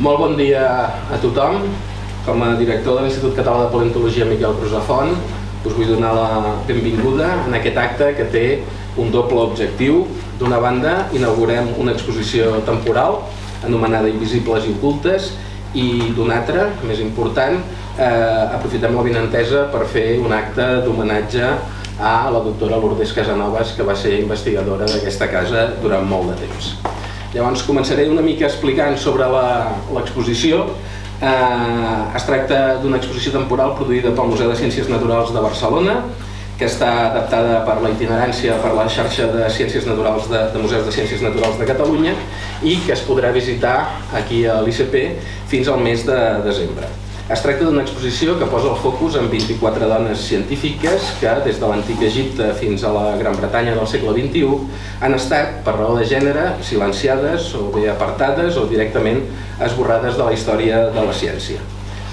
Molt bon dia a tothom. Com a director de l'Institut Català de Paleontologia Miquel Crusafont, us vull donar la benvinguda en aquest acte que té un doble objectiu. D'una banda, inaugurem una exposició temporal anomenada Invisibles i Ocultes, i d'una altra, més important, aprofitem l'avinentesa per fer un acte d'homenatge a la doctora Lourdes Casanovas, que va ser investigadora d'aquesta casa durant molt de temps. Llavors començaré una mica explicant sobre l'exposició. Es tracta d'una exposició temporal produïda pel Museu de Ciències Naturals de Barcelona, que està adaptada per la itinerància per la xarxa de Ciències Naturals de Museus de Ciències Naturals de Catalunya i que es podrà visitar aquí a l'ICP fins al mes de desembre. Es tracta d'una exposició que posa el focus en 24 dones científiques que, des de l'antic Egipte fins a la Gran Bretanya del segle XXI, han estat, per raó de gènere, silenciades o bé apartades o directament esborrades de la història de la ciència.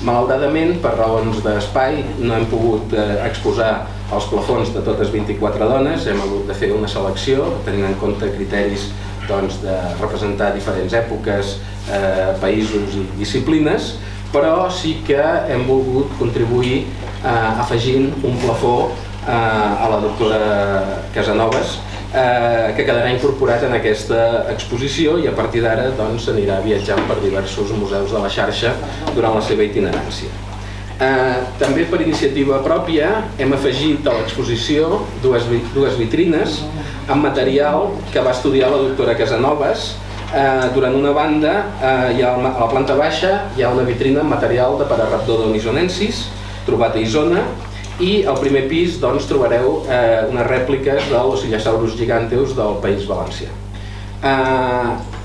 Malauradament, per raons d'espai, no hem pogut exposar els plafons de totes 24 dones, hem hagut de fer una selecció, tenint en compte criteris de representar diferents èpoques, països i disciplines, però sí que hem volgut contribuir afegint un plafó a la doctora Casanovas, que quedarà incorporat en aquesta exposició i a partir d'ara anirà viatjant per diversos museus de la xarxa durant la seva itinerància. També per iniciativa pròpia hem afegit a l'exposició dues vitrines amb material que va estudiar la doctora Casanovas. Durant una banda, a la planta baixa, hi ha una vitrina amb material de Pararhabdo donisonensis, trobat a Isona, i al primer pis trobareu unes rèpliques de l'Osillosaurus giganteus del País Valencià.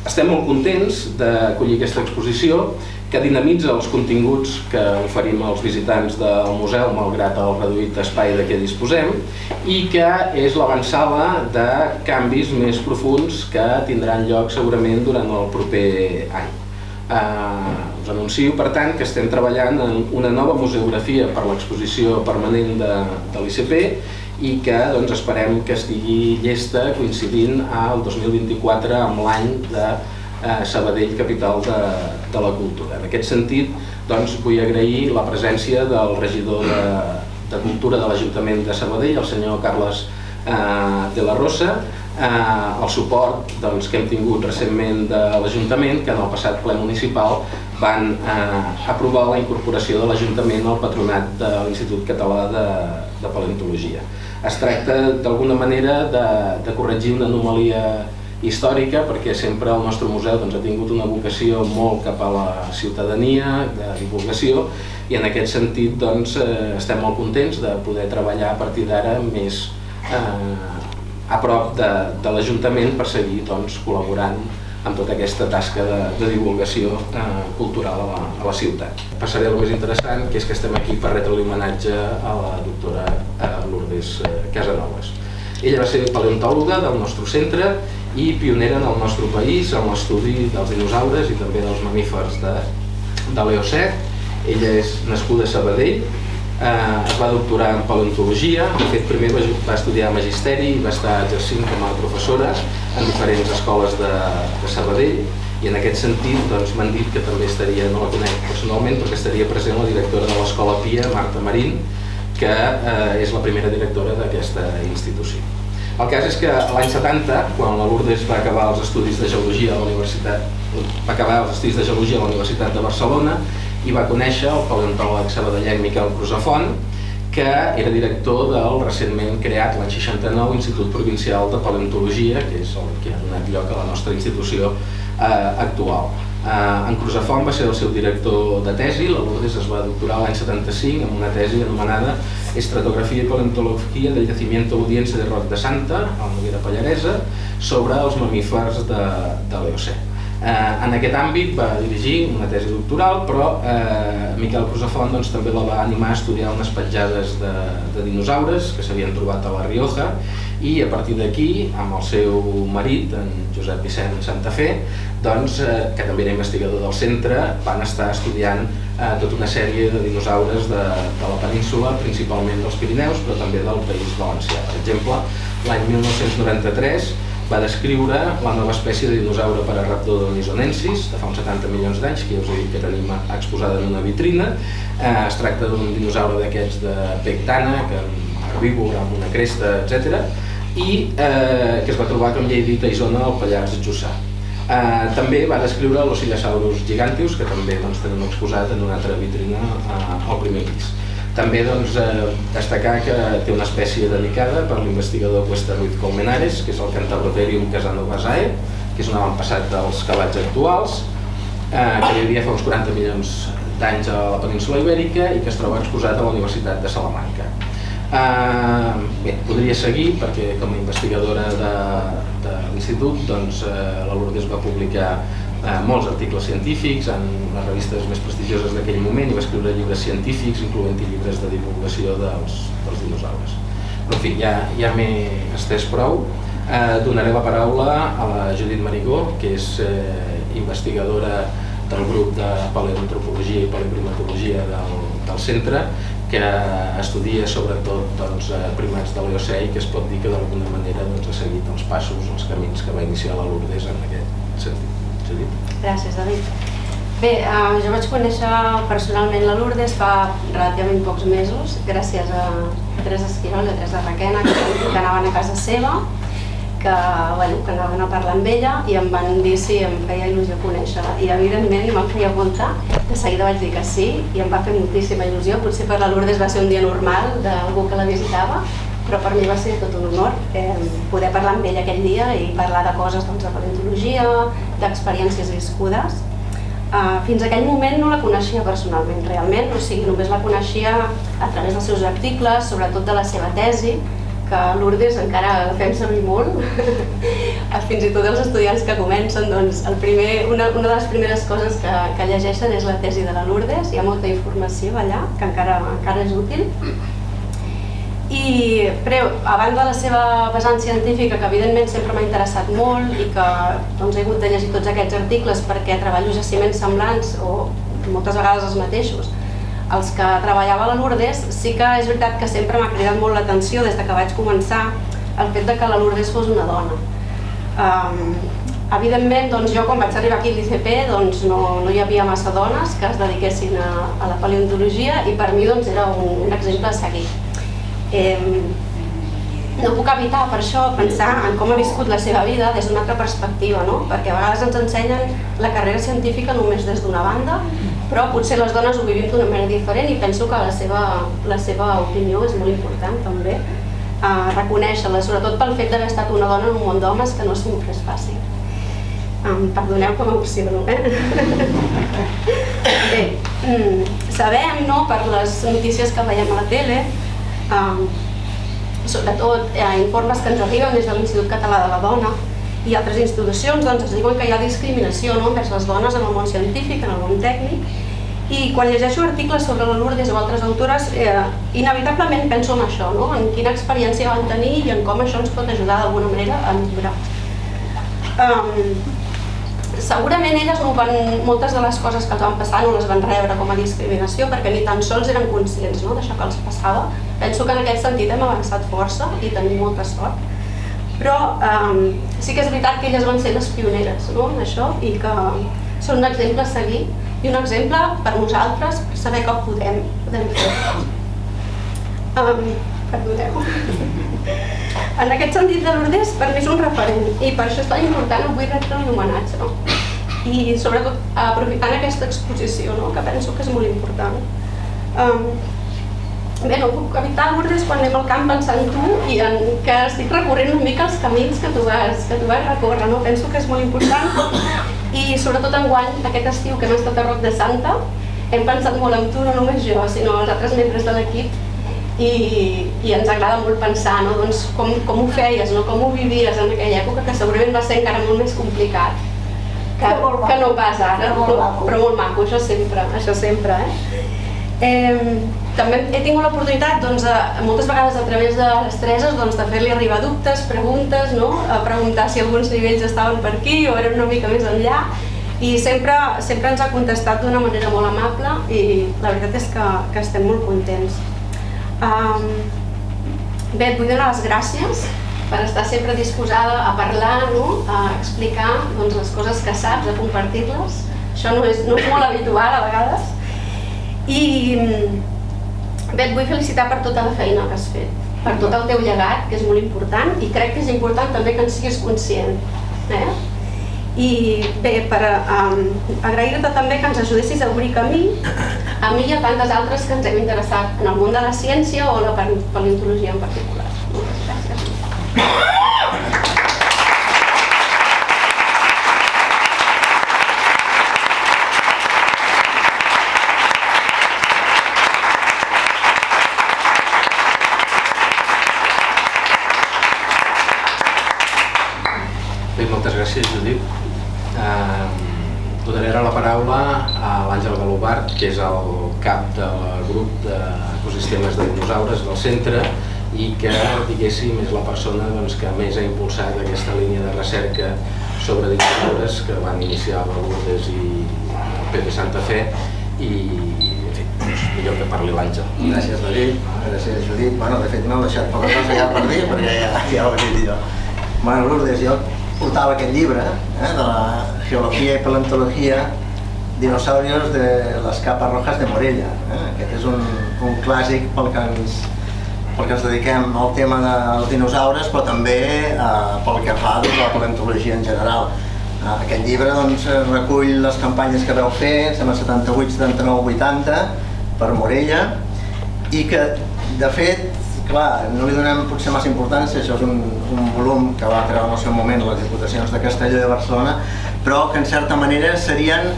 Estem molt contents d'acollir aquesta exposició, que dinamitza els continguts que oferim als visitants del museu malgrat el reduït espai de què disposem i que és l'avançada de canvis més profunds que tindran lloc segurament durant el proper any. Us anuncio, per tant, que estem treballant en una nova museografia per l'exposició permanent de l'ICP i que esperem que estigui llesta coincidint al 2024 amb l'any de Sabadell, capital de la cultura. En aquest sentit, vull agrair la presència del regidor de Cultura de l'Ajuntament de Sabadell, el senyor Carles de la Rosa, el suport que hem tingut recentment de l'Ajuntament, que en el passat ple municipal van aprovar la incorporació de l'Ajuntament al patronat de l'Institut Català de Paleontologia. Es tracta d'alguna manera de corregir una anomalia històrica, perquè sempre el nostre museu ha tingut una vocació molt cap a la ciutadania, de divulgació, i en aquest sentit estem molt contents de poder treballar a partir d'ara més a prop de l'Ajuntament per seguir col·laborant amb tota aquesta tasca de divulgació cultural a la ciutat. Passaré al més interessant, que és que estem aquí per retre l'homenatge a la doctora Lourdes Casanovas. Ella va ser paleontòloga del nostre centre i pionera en el nostre país en l'estudi dels dinosaures i també dels mamífers de l'Eocè. Ella és nascuda a Sabadell, es va doctorar en paleontologia, de fet primer va estudiar magisteri i va estar exercint com a professora en diferents escoles de Sabadell i en aquest sentit m'han dit que també estaria, no la conec personalment, però que estaria present la directora de l'Escola Pia, Marta Marín, que és la primera directora d'aquesta institució. El cas és que l'any 70, quan la Lourdes va acabar els estudis de geologia a la Universitat de Barcelona i va conèixer el paleontòleg sabadellenc Miquel Crusafont, que era director del recentment creat l'any 69 Institut Provincial de Paleontologia, que és el que ha donat lloc a la nostra institució actual. En Crusafont va ser el seu director de tesi. La Lourdes es va doctorar l'any 75 amb una tesi anomenada Estratografia i Paleontologia del Yacimiento Audiense de Roc de Santa, a la Noguera Pallaresa, sobre els mamífers de l'Eocè. En aquest àmbit va dirigir una tesi doctoral, però Miquel Crusafont també la va animar a estudiar unes petjades de dinosaures que s'havien trobat a La Rioja i a partir d'aquí, amb el seu marit, en Josep Vicent Santa Fe, que també era investigador del centre, van estar estudiant tota una sèrie de dinosaures de la península, principalment dels Pirineus, però també del País Valencià. Per exemple, l'any 1993 va descriure la nova espècie de dinosaure Pararaptodon isonensis de fa uns 70 milions d'anys, que ja us he dit que tenim exposada en una vitrina. Es tracta d'un dinosaure d'aquests de bec d'ànec, herbívor, amb una cresta, etc. I que es va trobar, com ja he dit, a Isona, al Pallars Jussà. També va descriure l'Osillosaurus giganteus, que també tenim exposat en una altra vitrina al primer pis. També destacar que té una espècie dedicada per l'investigador Cuesta Ruiz Colmenares, que és el Cantabrotherium casanovasae, que és un avantpassat dels cavalls actuals, que hi havia fa uns 40 milions d'anys a la península Ibèrica i que es troba exposat a la Universitat de Salamanca. Bé, podria seguir perquè com a investigadora de l'institut la Lourdes va publicar molts articles científics en les revistes més prestigioses d'aquell moment i va escriure llibres científics, incloent-hi llibres de divulgació dels dinosaures. Però en fi, ja m'he estès prou. Donaré la paraula a la Judit Marigó, que és investigadora del grup de paleoantropologia i paleoprimatologia del centre, que estudia sobretot primats de l'Eocè i que es pot dir que d'alguna manera ha seguit els passos, els camins que va iniciar la Lourdes en aquest sentit. Gràcies, David. Bé, jo vaig conèixer personalment la Lourdes fa relativament pocs mesos, gràcies a Teresa Esquirol i a Teresa Requena, que anaven a casa seva, que anaven a parlar amb ella i em van dir si em feia il·lusió conèixer-la. I evidentment me'n feia molta, de seguida vaig dir que sí i em va fer moltíssima il·lusió. Potser per la Lourdes va ser un dia normal d'algú que la visitava, però per mi va ser tot un honor poder parlar amb ella aquell dia i parlar de coses de paleontologia, d'experiències viscudes. Fins a aquell moment no la coneixia personalment, realment, o sigui, només la coneixia a través dels seus articles, sobretot de la seva tesi, que a Lourdes encara fem servir molt. Fins i tot els estudiants que comencen, una de les primeres coses que llegeixen és la tesi de la Lourdes, hi ha molta informació allà, que encara és útil. Però, a banda de la seva vessant científica, que evidentment sempre m'ha interessat molt i que he hagut de llegir tots aquests articles perquè treballo jaciments semblants o moltes vegades els mateixos, els que treballava a la Lourdes, sí que és veritat que sempre m'ha cridat molt l'atenció des que vaig començar el fet que la Lourdes fos una dona. Evidentment, jo quan vaig arribar aquí a l'ICP no hi havia massa dones que es dediquessin a la paleontologia i per mi era un exemple a seguir. No puc evitar, per això, pensar en com ha viscut la seva vida des d'una altra perspectiva, perquè a vegades ens ensenyen la carrera científica només des d'una banda, però potser les dones ho vivim d'una manera diferent i penso que la seva opinió és molt important també, reconèixer-la, sobretot pel fet d'haver estat una dona en un món d'homes que no sempre és fàcil. Perdoneu que m'emociono, Bé, sabem, per les notícies que veiem a la tele, sobretot informes que ens arriben des de l'Institut Català de la Dona i altres institucions ens diuen que hi ha discriminació envers les dones en el món científic, en el món tècnic, i quan llegeixo articles sobre la Lourdes o altres autores inevitablement penso en això, en quina experiència van tenir i en com això ens pot ajudar d'alguna manera a millorar. Segurament elles moltes de les coses que els van passar no les van rebre com a discriminació perquè ni tan sols eren conscients d'això que els passava. Penso que en aquest sentit hem avançat força i tenim molta sort. Però sí que és veritat que elles van ser les pioneres en això i que són un exemple a seguir i un exemple per nosaltres per saber com podem fer. Perdoneu. En aquest sentit, la Lourdes per mi és un referent i per això és tan important avui retre-li un homenatge. I sobretot aprofitant aquesta exposició, que penso que és molt important. Bé, no puc evitar, Lourdes, quan anem al camp pensar en tu i en que estic recorrent una mica els camins que tu vas recórrer. Penso que és molt important i sobretot enguany, aquest estiu que hem estat a Roc de Santa, hem pensat molt en tu, no només jo, sinó els altres membres de l'equip i ens agrada molt pensar com ho feies, com ho vivies en aquella època, que segurament va ser encara molt més complicat que no pas ara, però molt maco, això sempre. També he tingut l'oportunitat, moltes vegades a través de les Tereses, de fer-li arribar dubtes, preguntes, preguntar si alguns nivells estaven per aquí o eren una mica més enllà, i sempre ens ha contestat d'una manera molt amable i la veritat és que estem molt contents. Bé, et vull donar les gràcies per estar sempre disposada a parlar, a explicar les coses que saps, a compartir-les. Això no és molt habitual a vegades. I bé, et vull felicitar per tota la feina que has fet, per tot el teu llegat, que és molt important, i crec que és important també que en siguis conscient. I bé, per agrair-te també que ens ajudessis a obrir camí a mi i a tantes altres que ens hem interessat en el món de la ciència o la paleontologia en particular. Moltes gràcies. Bé, moltes gràcies, Judit. Donaré ara la paraula a l'Àngel Galobart, que és el cap del grup d'ecosistemes de dinosaures del centre i que, diguéssim, és la persona que més ha impulsat aquesta línia de recerca sobre dinosaures que van iniciar la Lourdes i el Pepe Santa Fe i, en fi, millor que parli l'Àngel. Gràcies, David. Gràcies, Judit. De fet, m'heu deixat poca cosa ja per dir, perquè ja ho he dit jo. Lourdes, jo portava aquest llibre de la geologia i paleontologia dinosaurios de les capes rojas de Morella. Aquest és un clàssic pel que ens dediquem al tema dels dinosaures, però també pel que fa a la paleontologia en general. Aquest llibre recull les campanyes que vau fer, sembla 78, 79, 80, per Morella, i que, de fet, clar, no li donem potser massa importància, això és un volum que va treure en el seu moment les Diputacions de Castelló i de Barcelona, però que en certa manera serien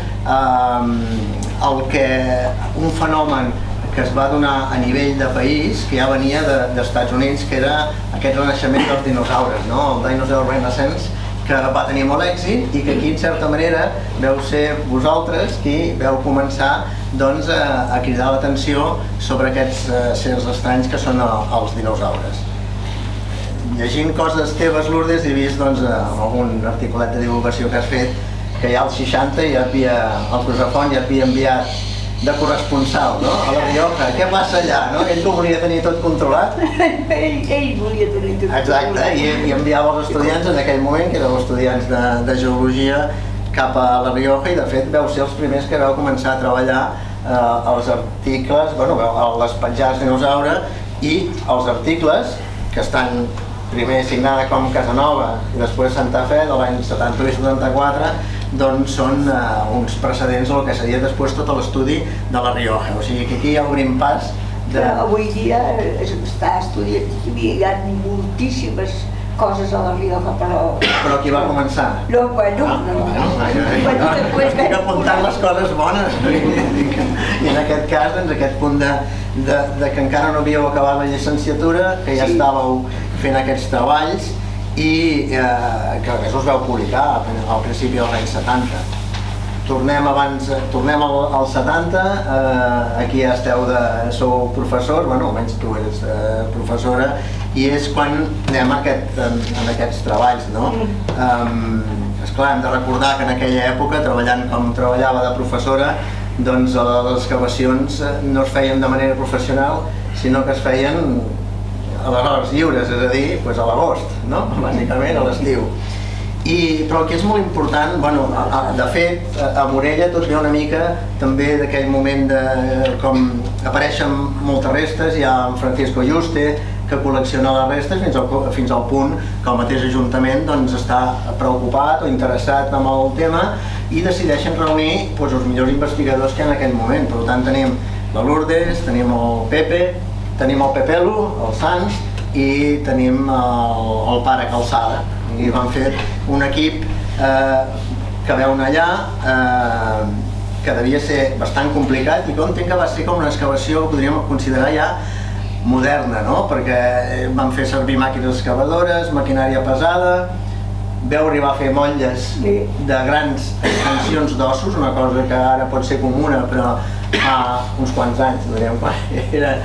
un fenomen que es va donar a nivell de país, que ja venia dels Estats Units, que era aquest renaixement dels dinosaures, el Dinosaur Renaissance, que va tenir molt èxit i que aquí, en certa manera, vau ser vosaltres qui vau començar a cridar l'atenció sobre aquests éssers estranys que són els dinosaures. Llegint coses teves, Lourdes, he vist en algun articulat de divulgació que has fet que ja als 60 ja havia, el Crusafont ja havia enviat de corresponsal a la Rioja. Què passa allà? Ell ho volia tenir tot controlat? Ell volia tenir tot controlat. Exacte, i enviava els estudiants en aquell moment, que eren estudiants de geologia, cap a la Rioja, i de fet vau ser els primers que vau començar a treballar els articles, les penjades dinosaure, i els articles que estan primer signada com Casanova i després Santa Fe de l'any 71 i 74, doncs són uns precedents del que seria després tot l'estudi de la Rioja. O sigui que aquí hi ha obrim pas de... Avui dia està estudiat, hi ha moltíssimes coses a la Rioja, però... Però qui va començar? No, bueno... Estic apuntant les coses bones. I en aquest cas, aquest punt que encara no havíeu acabat la llicenciatura, que ja estàveu fent aquests treballs i que us vau publicar al principi dels anys 70. Tornem als 70, aquí ja sou professors, almenys tu eres professora, i és quan anem en aquests treballs. Esclar, hem de recordar que en aquella època, treballant com treballava de professora, doncs les excavacions no es feien de manera professional, sinó que es feien a les hores lliures, és a dir, a l'agost, bàsicament a l'estiu. Però el que és molt important, de fet, a Morella tot ve una mica també d'aquell moment com apareixen moltes restes, hi ha en Francisco Yuste que col·lecciona les restes fins al punt que el mateix Ajuntament està preocupat o interessat amb el tema i decideixen reunir els millors investigadors que hi ha en aquell moment. Per tant, tenim la Lourdes, tenim el Pepe, tenim el Pepelu, el Sans, i tenim el pare Calçada. I van fer un equip que veuen allà, que devia ser bastant complicat, i que entenc que va ser com una excavació que podríem considerar ja moderna, perquè van fer servir màquines excavadores, maquinària pesada, veu arribar a fer motlles de grans extensions d'ossos, una cosa que ara pot ser comuna, però fa uns quants anys, era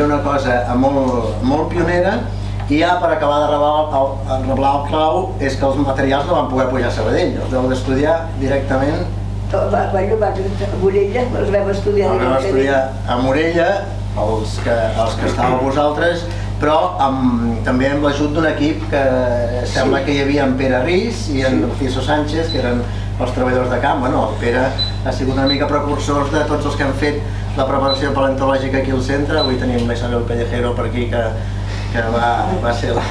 una cosa molt pionera. I ja per acabar de reblar el clau és que els materials no van poder pujar a Sabadell, els vau estudiar directament. A Morella els vam estudiar directament. Els vam estudiar a Morella, els que estàveu vosaltres, però també amb l'ajut d'un equip que sembla que hi havia en Pere Ris i en Ciso Sánchez, que eren els treballadors de camp. Bueno, el Pere ha sigut una mica precursors de tots els que han fet la preparació paleontològica aquí al centre. Avui tenim la Isabel Pellejero per aquí, que va ser la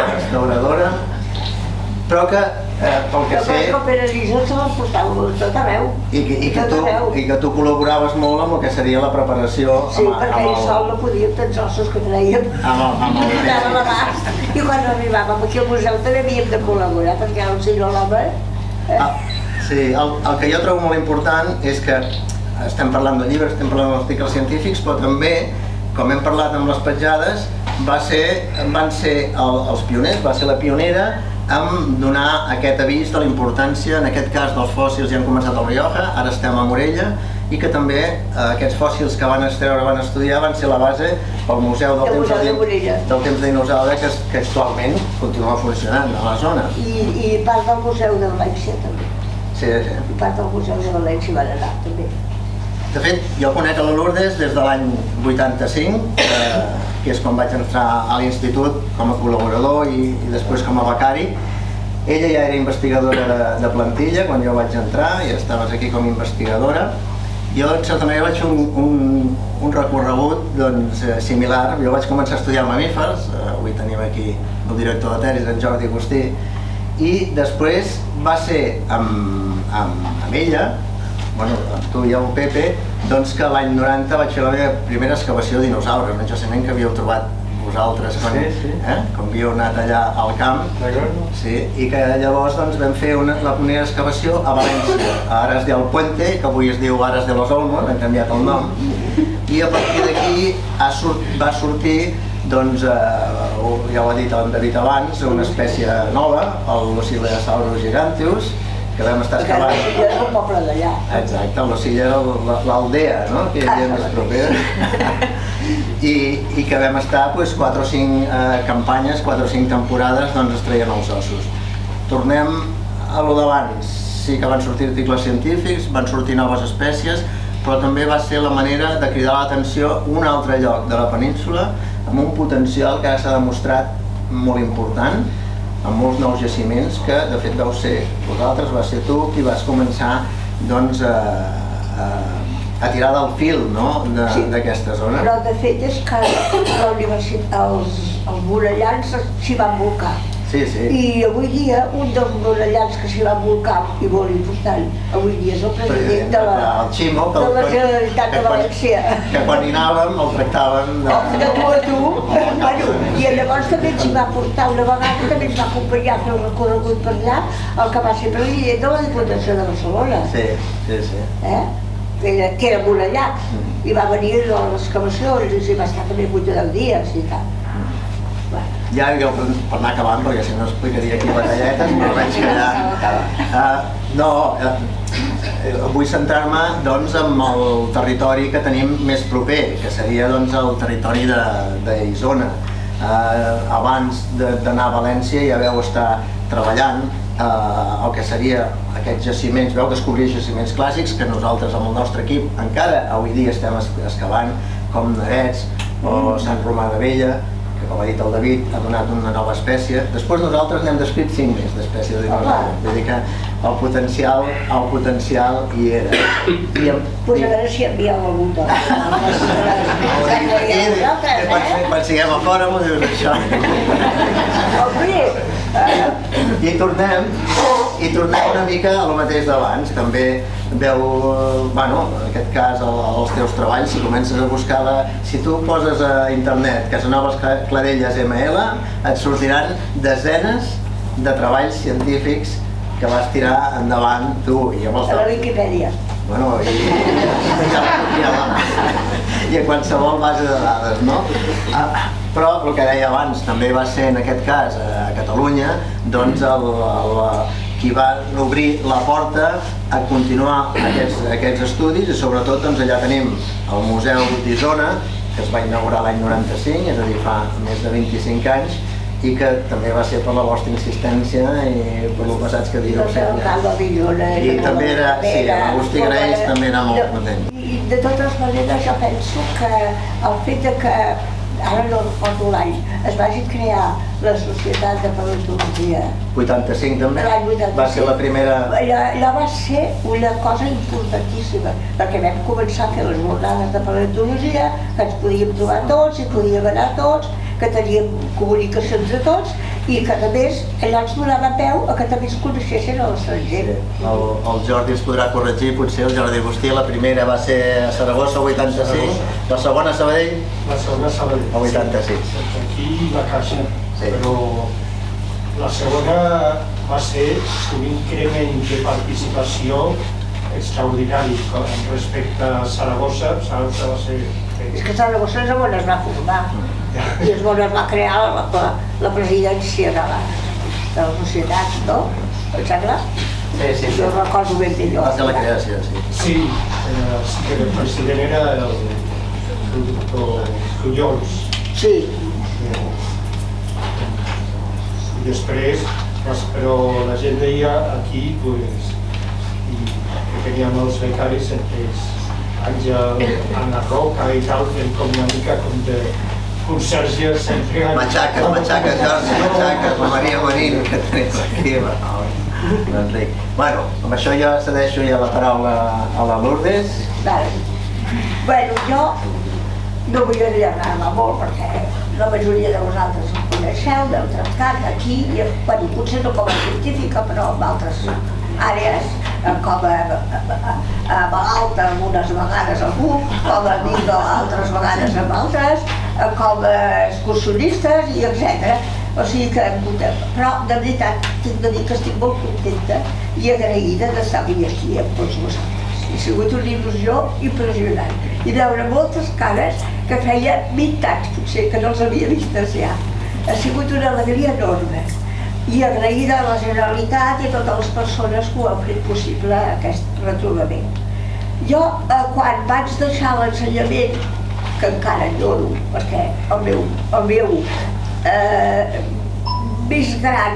restauradora, però que pel que sé... Que Pere Ris se l'ha portat tot arreu. I que tu col·laboraves molt amb el que seria la preparació... Sí, perquè ell sol no podia tants ossos que traiem. Amb el... I quan arribàvem aquí al museu també havíem de col·laborar, perquè el senyor l'home... Sí, el que jo trobo molt important és que estem parlant de llibres, estem parlant d'articles científics, però també, com hem parlat amb les petjades, van ser els pioners, va ser la pionera en donar aquest avís de la importància, en aquest cas dels fòssils ja han començat a Rioja, ara estem a Morella, i que també aquests fòssils que van extreure, van estudiar, van ser la base pel Museu del Temps de Dinosaure, que actualment continua funcionant a la zona. I part del Museu de València també. Sí. I part del Museu de València van anar també. De fet, jo conec a la Lourdes des de l'any 85, que és quan vaig entrar a l'institut com a col·laborador i després com a becari. Ella ja era investigadora de plantilla quan jo vaig entrar, i estaves aquí com a investigadora. Jo, en certa manera, vaig fer un recorregut similar. Jo vaig començar a estudiar mamífers, avui tenim aquí el director de tesis, en Jordi Agustí, i després va ser amb ella, amb tu i el Pepe, doncs que l'any 90 vaig fer la meva primera excavació de dinosaures, un jaciment que havíeu trobat vosaltres quan havíeu anat allà al camp. I que llavors vam fer la primera excavació a València, a Aras del Puente, que avui es diu Aras de los Olmos, han canviat el nom, i a partir d'aquí va sortir, ja ho ha dit en David abans, una espècie nova, el Lociliasaurus giganteus, que vam estar excavant... Perquè l'Ocilla era el poble d'allà. Exacte, l'Ocilla era l'aldea, que hi havia més propera. I que vam estar 4 o 5 campanyes, 4 o 5 temporades, extraient els ossos. Tornem a lo d'abans. Sí que van sortir articles científics, van sortir noves espècies, però també va ser la manera de cridar l'atenció a un altre lloc de la península amb un potencial que ara s'ha demostrat molt important, amb molts nous jaciments que, de fet, vau ser vosaltres, va ser tu qui vas començar a tirar del fil d'aquesta zona. Però, de fet, és que els murallans s'hi van volcar. I avui dia, un dels murallans que s'hi van volcar, i molt important, avui dia és el president de la Generalitat de València. Que quan hi anàvem el tractàvem de tu a tu. I llavors també ens hi va portar una vegada, també ens va acompanyar a fer un recorregut per allà, el que va ser president de la Diputació de Barcelona. Que era murallat, i va venir a l'excavació, i va estar també 8 o 10 dies i tal. Ja, per anar acabant, perquè si no explicaria aquí batalletes, però veig que ja... Vull centrar-me en el territori que tenim més proper, que seria el territori d'Isona. Abans d'anar a València ja vau estar treballant el que seria aquests jaciments, vau descobrir jaciments clàssics que nosaltres amb el nostre equip encara avui dia estem excavant, com Nerets o Sant Romà de Vella, que com ha dit el David, ha donat una nova espècie. Després nosaltres n'hem descrit 5 més d'espècie de dinosaure. Vull dir que el potencial hi era. Doncs a veure si envieu algun dos. Quan siguem a fora m'ho dius això. I tornem una mica al mateix d'abans. També veu, en aquest cas, els teus treballs, si comences a buscar si tu poses a internet Casanovas Clarelles ML, et sortiran desenes de treballs científics que vas tirar endavant tu i amb els... A la Viquipèdia. I a qualsevol base de dades, no? Però el que deia abans també va ser, en aquest cas, a Catalunya, doncs qui va obrir la porta a continuar aquests estudis, i sobretot allà tenim el Museu d'Isona, que es va inaugurar l'any 95, és a dir, fa més de 25 anys, i que també va ser per la vostra insistència i per lo passats que dieu. I també era, sí, l'Agustí Graells també era molt content. I de totes maneres jo penso que el fet que ara no recordo l'any, es va crear la Societat de Paleontologia. 85 també? L'any 85. Va ser la primera... Allò va ser una cosa importantíssima, perquè vam començar a fer les jornades de paleontologia, que ens podíem trobar tots, i podíem anar tots, que teníem comunicacions de tots, i que a més allò ens donava peu a que també es coneixessin a l'estranger. El Jordi es podrà corregir, potser el Jordi Agustí, la primera va ser a Saragossa, el 86, la segona a Sabadell? La segona a Sabadell. El 86. Aquí la Caixa, però la segona va ser un increment de participació extraordinari respecte a Saragossa. Saragossa va ser... És que Saragossa és on es va formar i és on es va crear la presidència de la societat, no? Em sembla? Sí. Jo recordo ben bé allò. Va ser la creació, sí. Sí, que el president era el doctor Fullols. Sí. I després, però la gent deia aquí, que teníem els becaris entre Àngel, Anna Roca i tal, fent com una mica com de conserge sempre... Matxaques, Jordi, matxaques, la Maria Marín, que tenim aquí, l'Enric. Bueno, amb això jo cedeixo ja la paraula a la Lourdes. Bueno, jo no vull allargar-me molt perquè la majoria de vosaltres em coneixeu, m'heu tractat aquí, potser no com a científica, però en altres àrees, com a malalta unes vegades amb un, com a amiga altres vegades amb altres, com a excursionistes i etc. O sigui que, però de veritat, tinc de dir que estic molt contenta i agraïda d'estar avui aquí amb tots vosaltres. Ha sigut una il·lusió impressionant i veure moltes cares que feia 20 anys, potser, que no els havia vistes ja. Ha sigut una alegria enorme i agraïda a la Generalitat i a totes les persones que ho han fet possible aquest retrobament. Jo, quan vaig deixar l'ensenyament, que encara enyoro, perquè el meu més gran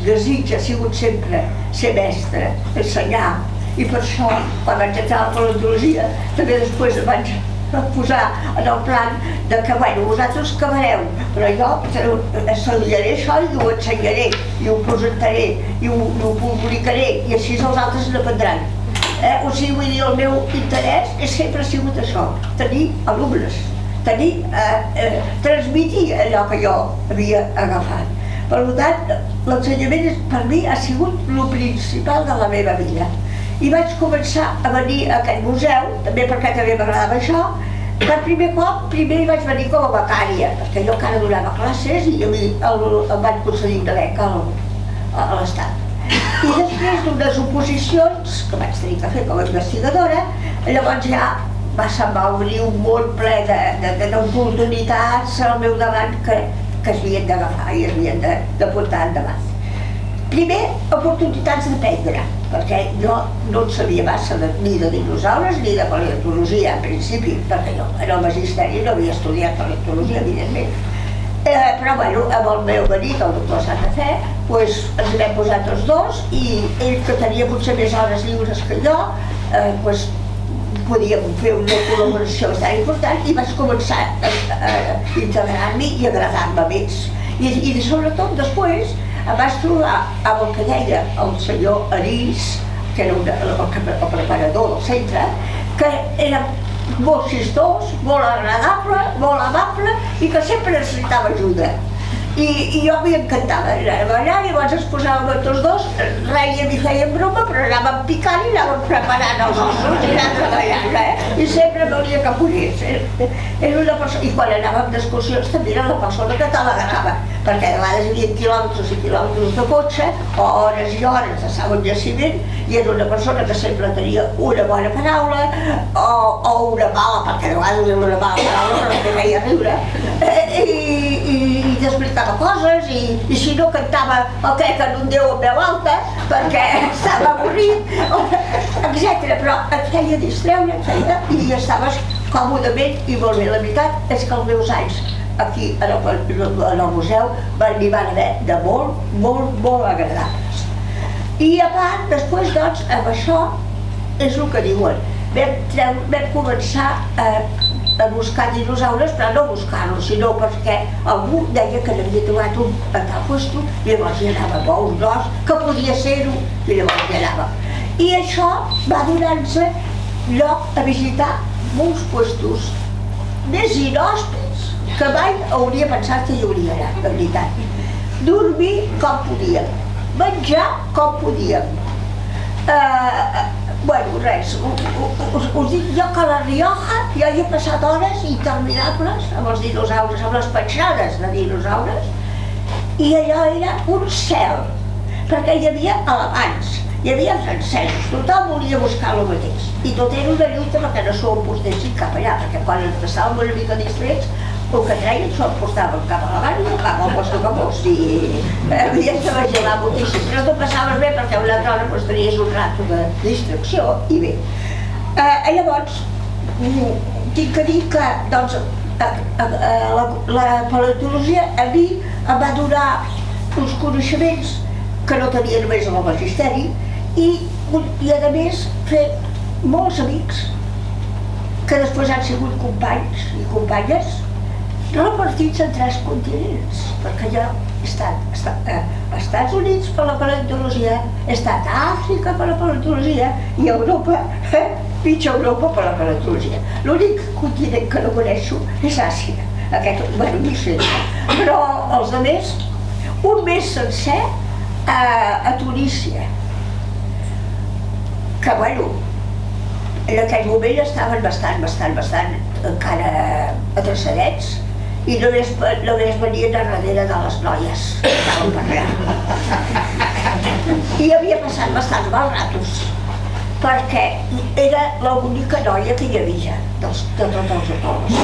desig ha sigut sempre ser mestre, ensenyar, i per això, quan vaig entrar a la paleontologia, també després vaig posar en el plan de que, bueno, vosaltres acabareu, però jo estudiaré això i ho ensenyaré, i ho presentaré, i ho publicaré, i així els altres n'aprendran. O sigui, vull dir, el meu interès sempre ha sigut això, tenir alumnes, transmitir allò que jo havia agafat. Per tant, l'ensenyament per mi ha sigut el principal de la meva vida. I vaig començar a venir a aquest museu, també perquè també m'agradava això. Per primer cop, primer hi vaig venir com a becària, perquè jo encara donava classes i em van concedir una beca a l'Estat. I després d'unes oposicions que vaig tenir que fer com a investigadora, llavors ja se'm va obrir un món ple d'oportunitats al meu davant que es havien d'agafar i es havien de portar endavant. Primer, oportunitats d'aprendre, perquè jo no en sabia massa ni de dinosaures ni de paleontologia, en principi, perquè jo en el magisteri no havia estudiat paleontologia, evidentment. Però, bueno, amb el meu marit, el doctor Santa Fe, ens vam posar tots dos i ell, que tenia potser més hores lliures que jo, podíem fer una col·laboració bastant important i vaig començar a integrar-m'hi i agradar-me més. I sobretot després em vaig trobar amb el que deia el senyor Arís, que era el preparador del centre, que era molt xistós, molt agradable, molt amable i que sempre necessitava ajuda. I jo m'encantava anar allà, llavors ens posàvem tots dos, rèiem i fèiem broma, però anàvem picant i anàvem preparant els ossos i anàvem treballant, i sempre volia que posés. I quan anàvem d'excursions també era la persona que telegrava, perquè a vegades hi havia quilòmetres i quilòmetres de cotxe, o hores i hores de segon jaciment, i era una persona que sempre tenia una bona paraula, o una mala, perquè a vegades era una mala paraula, però també feia riure, i t'explicava coses, i si no cantava el crec en un Déu en veu alta perquè estava avorrit, etc. Però et feia distreure, i estaves còmodament i molt bé. La veritat és que els meus anys aquí en el museu m'hi van haver de molt agradables. I a part, després, doncs, amb això és el que diuen. Vam començar a buscar dinosaures, però no a buscar-los, sinó perquè algú deia que n'havia trobat un a tal puesto, i llavors hi anava a un gos, que podia ser-ho, i llavors hi anava. I això va donar-nos lloc a visitar molts puestos més inhòspits que mai hauria pensat que hi hauria anat, de veritat. Dormir com podíem, menjar com podíem. Bueno, res, us dic jo que a la Rioja jo hi he passat hores interminables amb els dinosaures, amb les petjades de dinosaures, i allò era un cel, perquè hi havia alemans, hi havia francesos, tothom volia buscar el mateix, i tot era una lluita perquè no s'ho emportessin cap allà, perquè quan ens passàvem una mica distrets, el que treien s'ho emportaven cap a Alemanya o cap al posto que fos, i havies de vigilar moltíssim, però tu passaves bé perquè una altra hora tenies un rato de distracció, i bé. Llavors, tinc que dir que la paleontologia a mi em va donar uns coneixements que no tenia només en el magisteri, i a més fer molts amics que després han sigut companys i companyes repartits en 3 continents, perquè jo he estat als Estats Units per la paleontologia, he estat a Àfrica per la paleontologia i a Europa, mitja Europa per la paleontologia. L'únic continent que no coneixo és Àsia, bueno, ni sé, però els altres, un mes sencer a Tunísia, que bueno, en aquell moment estaven bastant encara atreçadets, i només venien a darrere de les noies que estaven per allà. I havia passat bastants mals ratos, perquè era l'única noia que hi havia de tots els autors.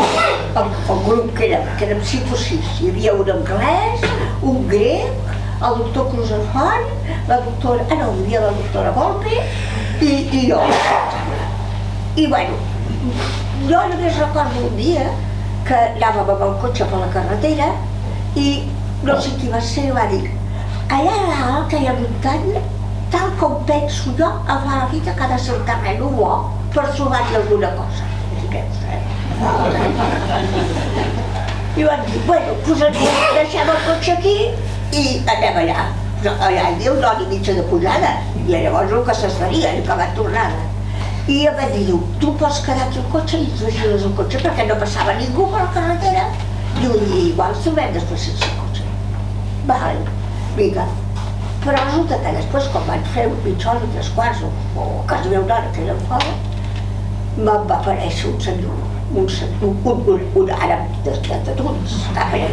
El grup que érem 5 o 6, hi havia un anglès, un grec, el doctor Cruzafont, la doctora, hi havia la doctora Volpe i jo. I bueno, jo només recordo un dia que anàvem amb el cotxe per la carretera i no sé qui va ser, va dir allà dalt que hi ha muntanya, tal com penso jo, em fa la fita que ha de ser un terreny bo per trobar-hi alguna cosa. I van dir, bueno, doncs deixem el cotxe aquí i anem allà. Allà hi havia una hora i mitja de pujada, i llavors el que s'estaria, el que va tornada. I em va dir, tu pots quedar aquí al cotxe i ens vigiles el cotxe perquè no passava ningú per la carretera. Diu, i igual ens trobem després sense cotxe. Vale, vinga. Però resulta que després, quan van fer mitja hora, 3 quarts o quasi una hora que érem fora, me'n va aparèixer un senyor, un àrab de Tunis, cap allà.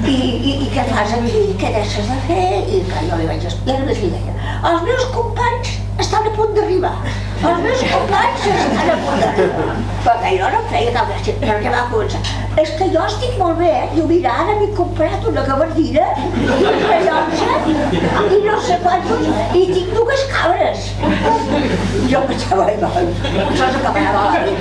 I què fas aquí? Què deixes de fer? I jo li vaig explicar, i només li deia, els meus companys estan a punt d'arribar. Els meus companys estan a punt d'arribar. Perquè jo no feia tal gràcia, perquè va començar. És que jo estic molt bé, diu, mira, ara m'he comprat una gabardina, i una llotja, i no sé quantos, i tinc 2 cabres. Jo pensava, això s'acabarà malament.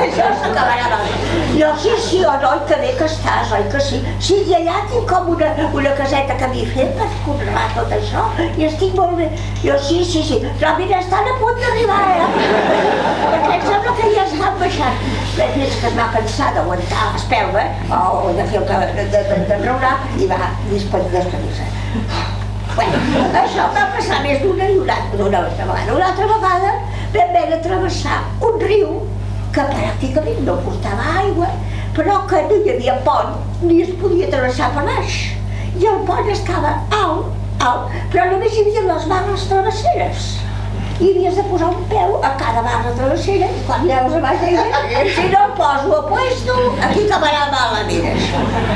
Això s'acabarà malament. Jo, sí, oi, que bé que estàs, oi que sí. Sí, i allà tinc com una caseta que m'he fet per conrear tot això, i estic molt bé. Jo, sí, però mira, estan a punt d'arribar, perquè em sembla que ja estan baixant. Fins que es va cansar d'aguantar l'espelma, o de fer d'enraunar, i va despedir-se. Bueno, això va passar més d'una i una altra vegada. Una altra vegada vam haver de travessar un riu que pràcticament no portava aigua, però que no hi havia pont ni es podia travessar per baix. I el pont estava alt, però només hi havia les barres travesseres. I havies de posar un peu a cada barra travessera i quan anaves a baix deies, si no el poso a puesto, aquí acabarà malament.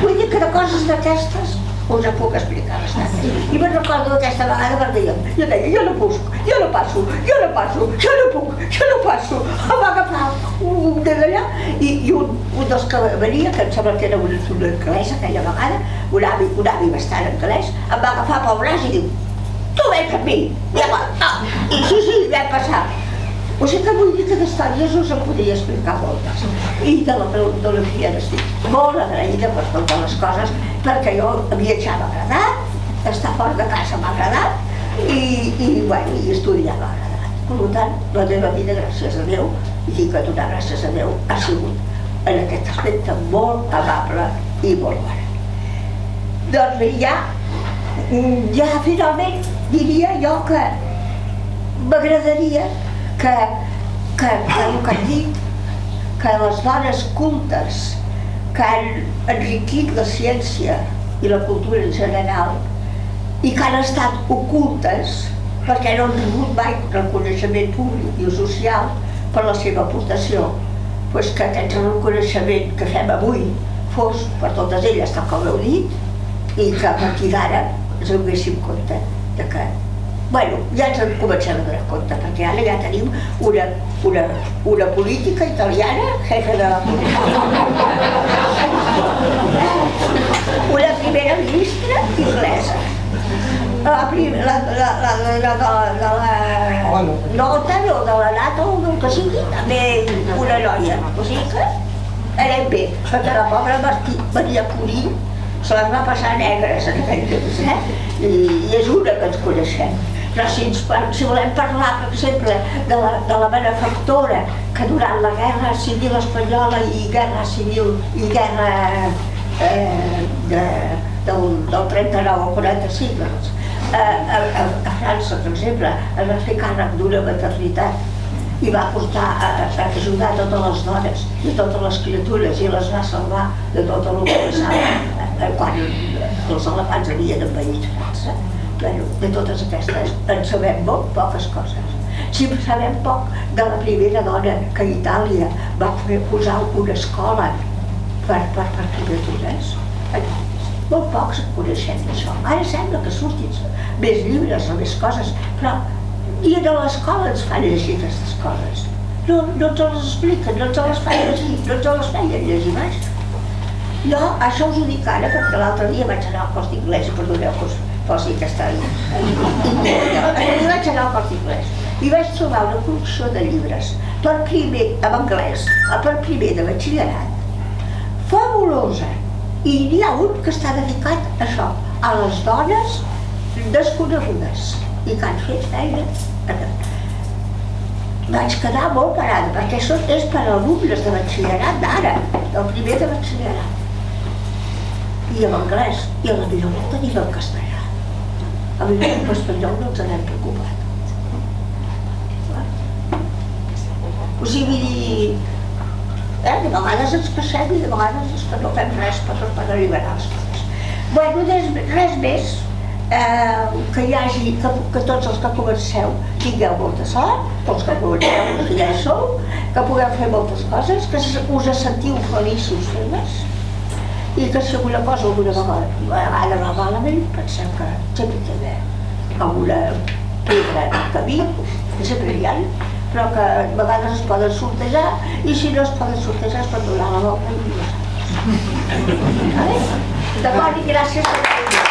Vull dir que de coses d'aquestes us ho puc explicar bastant. I me'n recordo d'aquesta vegada perquè jo deia, jo no puc, jo no passo, jo no puc, jo no passo. Em va agafar un d'allà i un dels que venia, que em sembla que era una anglesa aquella vegada, un avi bastant anglès, em va agafar pel braç i diu, tu vens amb mi! I sí, vam passar. O sigui que vull dir que d'històries us en podria explicar moltes. I de la paleontologia estic molt agraïda per totes les coses, perquè jo viatjar m'ha agradat, estar fora de casa m'ha agradat i estudiar m'ha agradat. Per tant, la meva vida, gràcies a Déu, i dic que donar gràcies a Déu, ha sigut en aquest aspecte molt amable i molt bona. Doncs bé, ja finalment diria jo que m'agradaria que el que han dit, que les dones cultes que han enriquit la ciència i la cultura en general i que han estat ocultes perquè no han rebut mai reconeixement públic i social per la seva aportació, doncs que aquest reconeixement que fem avui fos per totes elles, tal com heu dit, i que a partir d'ara ens donéssim compte de que, bueno, ja ens en comencem a donar compte, perquè ara ja tenim una política italiana, jefe de la política, una primera ministra inglesa, nota o de la NATO o del que sigui, també una noia, o sigui que anem bé, perquè la pobra Maria Curie se les va passar negres en aquell temps, i és una que ens coneixem. Però si volem parlar, per exemple, de la benefactora que durant la guerra civil espanyola i guerra civil i guerra del 39 al 45, a França, per exemple, es va fer càrrec d'una maternitat i va portar a ajudar totes les dones i totes les criatures i les va salvar de tot el que passava quan els alemans havien envaït França. De totes aquestes en sabem molt poques coses. Si sabem poc de la primera dona que a Itàlia va posar una escola per criatures, molt pocs coneixem això. Ara sembla que surtin més llibres o més coses, però i a l'escola ens fan llegir aquestes coses. No ens les expliquen, no ens les fan llegir, no ens les feien llegir mai. Jo això us ho dic ara perquè l'altre dia vaig anar al Corte Inglés, perdoneu que us posi aquesta vaig anar al Corte Inglés i vaig trobar una col·lecció de llibres per primer, en anglès, per primer de batxillerat, fabulosa, i n'hi ha un que està dedicat a això, a les dones desconegudes i que han fet feina. Vaig quedar molt parada, perquè això és per alumnes de batxillerat d'ara, del primer de batxillerat. I en anglès, i a la millor no tenim el castellà. A mi en espanyol no ens n'hem preocupat. O sigui, de vegades ens queixem i de vegades és que no fem res per aliberar les coses. Bueno, res més. Que hi hagi, que tots els que comenceu tingueu molta sort, els que comenceu que ja hi sou, que pugueu fer moltes coses, que us sentiu feliços fent-les i que si alguna cosa alguna vegada va malament, penseu que sempre hi ha alguna pedra en el camí, que sempre hi ha, però que a vegades es poden sortejar i si no es poden sortejar es pot donar la volta i no saps. D'acord, i gràcies per venir.